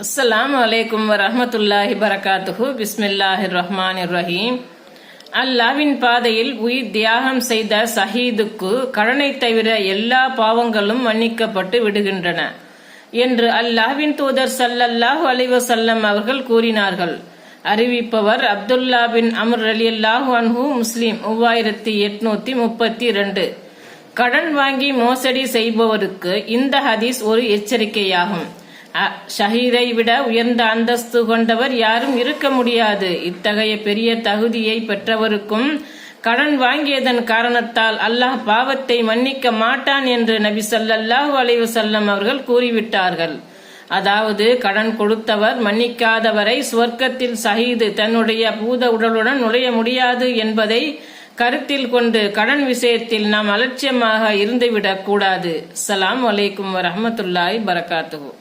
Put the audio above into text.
அஸ்ஸலாமு அலைக்கும் வரஹ்மத்துல்லாஹி பரகாத்துஹு. பிஸ்மில்லாஹிர் ரஹ்மானிர் ரஹீம். அல்லாவின் பாதையில் உயிர் தியாகம் செய்த ஷஹீதுக்கு கடனை தவிர எல்லா பாவங்களும் மன்னிக்கப்பட்டு விடுகின்றன என்று அல்லாஹ்வின் தூதர் ஸல்லல்லாஹு அலைஹி வஸல்லம் அவர்கள் கூறினார்கள். அறிவிப்பவர் அப்துல்லா பின் அம்ர் ரலியல்லாஹு அன்ஹு. முஸ்லிம் 3832. கடன் வாங்கி மோசடி செய்பவருக்கு இந்த ஹதீஸ் ஒரு எச்சரிக்கையாகும். ஷஹீதை விட உயர்ந்த அந்தஸ்து கொண்டவர் யாரும் இருக்க முடியாது. இத்தகைய பெரிய தகுதியை பெற்றவருக்கும் கடன் வாங்கியதன் காரணத்தால் அல்லாஹ் பாவத்தை மன்னிக்க மாட்டான் என்று நபி ஸல்லல்லாஹு அலைஹி வஸல்லம் அவர்கள் கூறிவிட்டார்கள். அதாவது கடன் கொடுத்தவர் மன்னிக்காதவரை சுவர்க்கத்தில் ஷஹீது தன்னுடைய பூத உடலுடன் நுழைய முடியாது என்பதை கருத்தில் கொண்டு கடன் விஷயத்தில் நாம் அலட்சியமாக இருந்துவிடக் கூடாது. அஸ்ஸலாமு அலைக்கும் வரஹ்மத்துல்லாஹி பரகாத்துஹு.